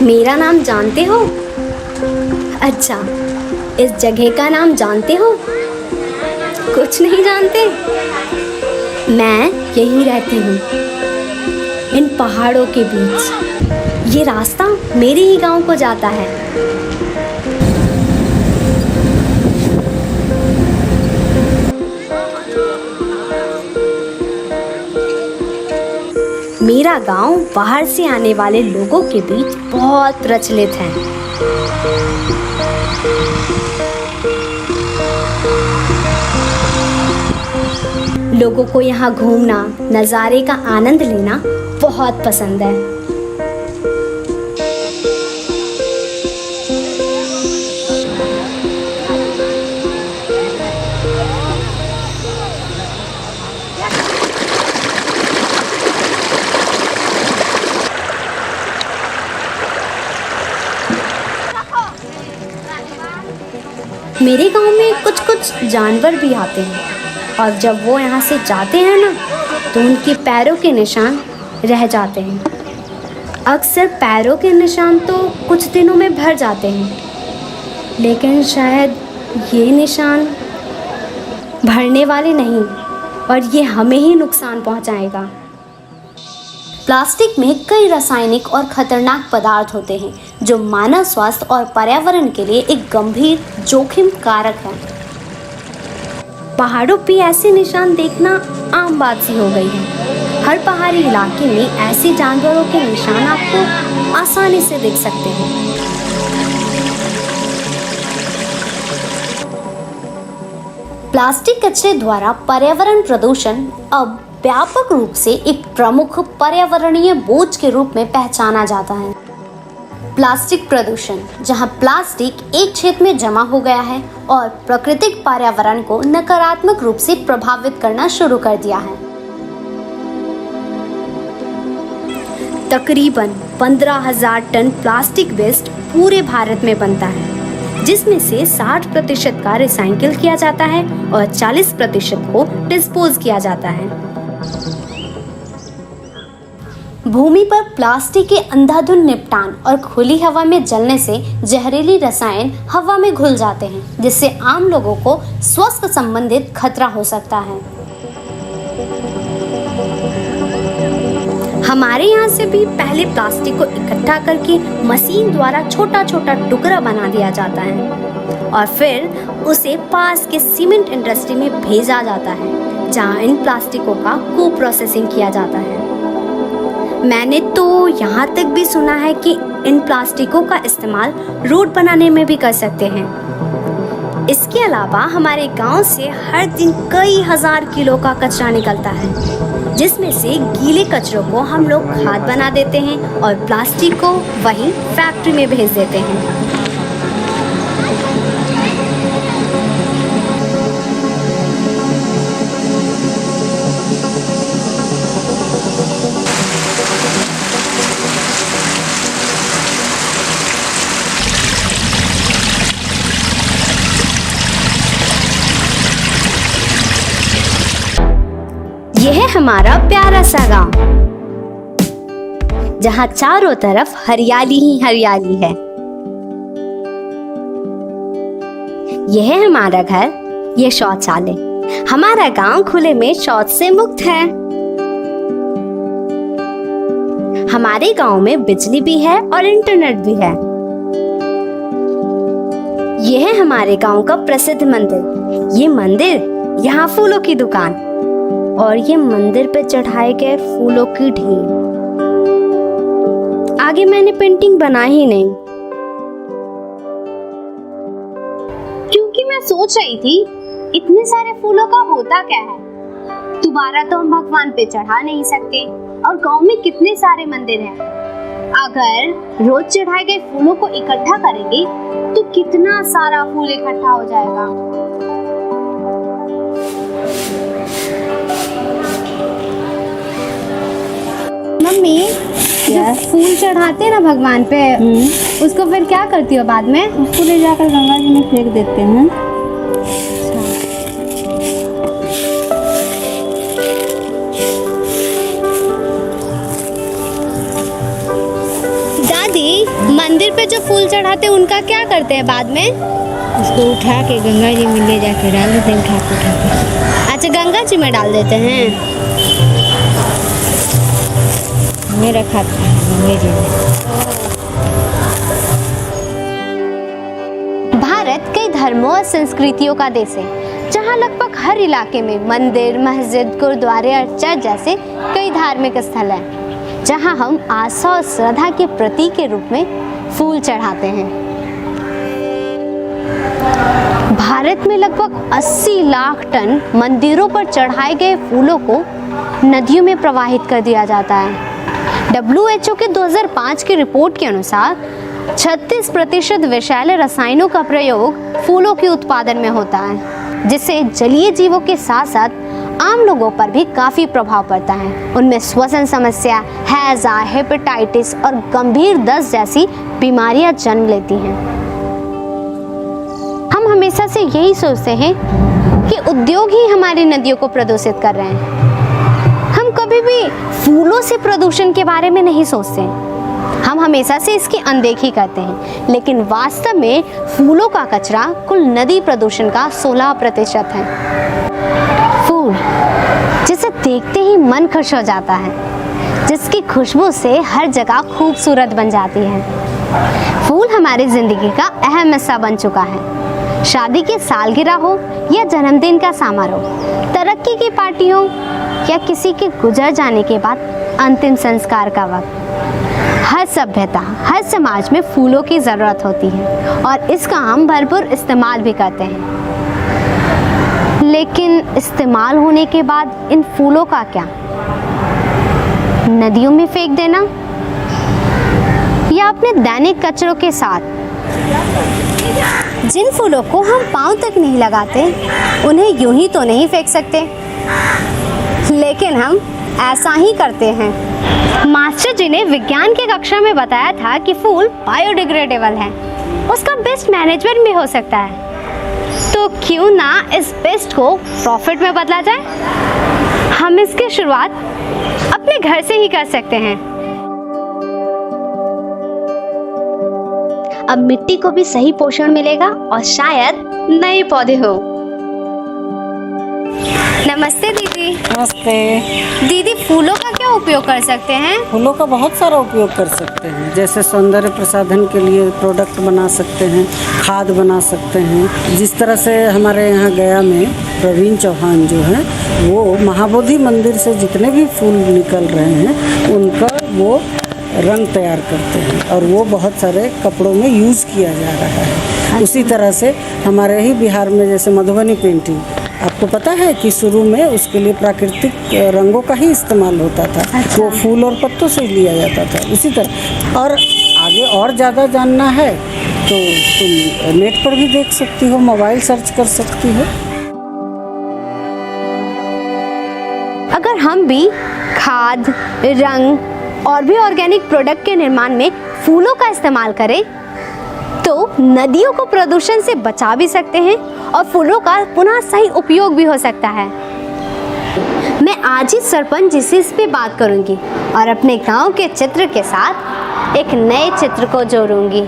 मेरा नाम जानते हो? अच्छा, इस जगह का नाम जानते हो? कुछ नहीं जानते? मैं यहीं रहती हूँ, इन पहाड़ों के बीच। ये रास्ता मेरे ही गांव को जाता है। मेरा गांव बाहर से आने वाले लोगों के बीच बहुत प्रचलित है। लोगों को यहाँ घूमना, नज़ारे का आनंद लेना बहुत पसंद है। मेरे गांव में कुछ कुछ जानवर भी आते हैं और जब वो यहाँ से जाते हैं ना, तो उनके पैरों के निशान रह जाते हैं। अक्सर पैरों के निशान तो कुछ दिनों में भर जाते हैं, लेकिन शायद ये निशान भरने वाले नहीं और ये हमें ही नुकसान पहुँचाएगा। प्लास्टिक में कई रासायनिक और खतरनाक पदार्थ होते हैं जो मानव स्वास्थ्य और पर्यावरण के लिए एक गंभीर जोखिम कारक है। पहाड़ों पे ऐसे निशान देखना आम बात सी हो गई है। हर पहाड़ी इलाके में ऐसे जानवरों के निशान आपको आसानी से दिख सकते हैं। प्लास्टिक कचरे द्वारा पर्यावरण प्रदूषण अब व्यापक रूप से एक प्रमुख पर्यावरणीय बोझ के रूप में पहचाना जाता है। प्लास्टिक प्रदूषण, जहां प्लास्टिक एक क्षेत्र में जमा हो गया है और प्राकृतिक पर्यावरण को नकारात्मक रूप से प्रभावित करना शुरू कर दिया है। तकरीबन 15,000 टन प्लास्टिक वेस्ट पूरे भारत में बनता है, जिसमें से 60% का रिसाइकिल किया जाता है और 40% को डिस्पोज किया जाता है। भूमि पर प्लास्टिक के अंधाधुंध निपटान और खुली हवा में जलने से जहरीली रसायन हवा में घुल जाते हैं, जिससे आम लोगों को स्वास्थ्य संबंधित खतरा हो सकता है। हमारे यहाँ से भी पहले प्लास्टिक को इकट्ठा करके मशीन द्वारा छोटा छोटा टुकड़ा बना दिया जाता है और फिर उसे पास के सीमेंट इंडस्ट्री में भेजा जाता है, जहाँ इन प्लास्टिकों का को प्रोसेसिंग किया जाता है। मैंने तो यहाँ तक भी सुना है कि इन प्लास्टिकों का इस्तेमाल रोड बनाने में भी कर सकते हैं। इसके अलावा हमारे गांव से हर दिन कई हजार किलो का कचरा निकलता है, जिसमें से गीले कचरों को हम लोग खाद बना देते हैं और प्लास्टिक को वहीं फैक्ट्री में भेज देते हैं। यह है हमारा प्यारा सा गांव, जहां चारों तरफ हरियाली ही हरियाली है। यह है हमारा घर, यह शौचालय। हमारा गांव खुले में शौच से मुक्त है। हमारे गांव में बिजली भी है और इंटरनेट भी है। यह है हमारे गांव का प्रसिद्ध मंदिर। ये मंदिर, यहाँ फूलों की दुकान और ये मंदिर पे चढ़ाए गए फूलों की ढेर। आगे मैंने पेंटिंग बना ही नहीं, क्योंकि मैं सोच रही थी इतने सारे फूलों का होता क्या है। दोबारा तो हम भगवान पे चढ़ा नहीं सकते और गांव में कितने सारे मंदिर हैं। अगर रोज चढ़ाए गए फूलों को इकट्ठा करेंगे तो कितना सारा फूल इकट्ठा हो जाएगा। मम्मी, जब फूल चढ़ाते हैं ना भगवान पे, उसको फिर क्या करती हो बाद में? उसको ले जाकर गंगा जी में फेंक देते हैं। दादी, फूल चढ़ाते हैं उनका क्या करते हैं बाद में? उसको उठा के गंगा जी में ले जाके डाल देते हैं, उठा के। अच्छा, गंगा जी में डाल देते हैं। मेरा खाता है गंगा जी में। भारत कई धर्मों और संस्कृतियों का देश है, जहाँ लगभग हर इलाके में मंदिर, मस्जिद, गुरुद्वारे और चर्च जैसे कई धार्मिक स्थल हैं, जहाँ हम आस्था और श्रद्धा के प्रतीक के रूप में फूल चढ़ाते हैं। भारत में लगभग 80 लाख टन मंदिरों पर चढ़ाए गए फूलों को नदियों में प्रवाहित कर दिया जाता है। WHO के 2005 की रिपोर्ट के अनुसार 36% विषैले रसायनों का प्रयोग फूलों के उत्पादन में होता है, जिससे जलीय जीवों के साथ साथ आम लोगों पर भी काफी प्रभाव पड़ता है। उनमें श्वसन समस्या, हैजा, हेपेटाइटिस और गंभीर दस्त जैसी बीमारियां जन्म लेती हैं। हम हमेशा से यही सोचते हैं कि उद्योग ही हमारी नदियों को प्रदूषित कर रहे हैं। हम कभी भी फूलों से प्रदूषण के बारे में नहीं सोचते। हम हमेशा से इसकी अनदेखी करते हैं, लेकिन वास्तव में फूलों का कचरा कुल नदी प्रदूषण का 16% है। फूल जिसे देखते ही मन खुश हो जाता है, जिसकी खुशबू से हर जगह खूबसूरत बन जाती है। फूल हमारी जिंदगी का अहम हिस्सा बन चुका है। शादी की सालगिरह हो या जन्मदिन का समारोह, तरक्की की पार्टी हो या किसी के गुजर जाने के बाद अंतिम संस्कार का वक्त, हर सभ्यता, हर समाज में फूलों की ज़रूरत होती है और इसका हम भरपूर इस्तेमाल भी करते हैं। लेकिन इस्तेमाल होने के बाद इन फूलों का क्या? नदियों में फेंक देना या अपने दैनिक कचरों के साथ? जिन फूलों को हम पांव तक नहीं लगाते, उन्हें यूं ही तो नहीं फेंक सकते, लेकिन हम ऐसा ही करते हैं। मास्टर जी ने विज्ञान की कक्षा में बताया था कि फूल बायोडिग्रेडेबल है, उसका बेस्ट मैनेजमेंट भी हो सकता है। तो क्यों ना इस बेस्ट को प्रॉफिट में बदला जाए? हम इसकी शुरुआत अपने घर से ही कर सकते हैं। अब मिट्टी को भी सही पोषण मिलेगा और शायद नए पौधे हो। नमस्ते दीदी। नमस्ते। दीदी, फूलों का क्या उपयोग कर सकते हैं? फूलों का बहुत सारा उपयोग कर सकते हैं, जैसे सौंदर्य प्रसाधन के लिए प्रोडक्ट बना सकते हैं, खाद बना सकते हैं। जिस तरह से हमारे यहाँ गया में प्रवीण चौहान जो है, वो महाबोधि मंदिर से जितने भी फूल निकल रहे हैं उनका वो रंग तैयार करते हैं और वो बहुत सारे कपड़ों में यूज़ किया जा रहा है। उसी तरह से हमारे ही बिहार में जैसे मधुबनी पेंटिंग, आपको पता है कि शुरू में उसके लिए प्राकृतिक रंगों का ही इस्तेमाल होता था। अच्छा। वो फूल और पत्तों से लिया जाता था। उसी तरह और आगे और ज़्यादा जानना है तो तुम नेट पर भी देख सकती हो, मोबाइल सर्च कर सकती हो। अगर हम भी खाद, रंग और भी ऑर्गेनिक प्रोडक्ट के निर्माण में फूलों का इस्तेमाल करें तो नदियों को प्रदूषण से बचा भी सकते हैं और फूलों का पुनः सही उपयोग भी हो सकता है। मैं आज ही सरपंच जी से इस पे बात करूंगी और अपने गांव के चित्र के साथ एक नए चित्र को जोड़ूंगी।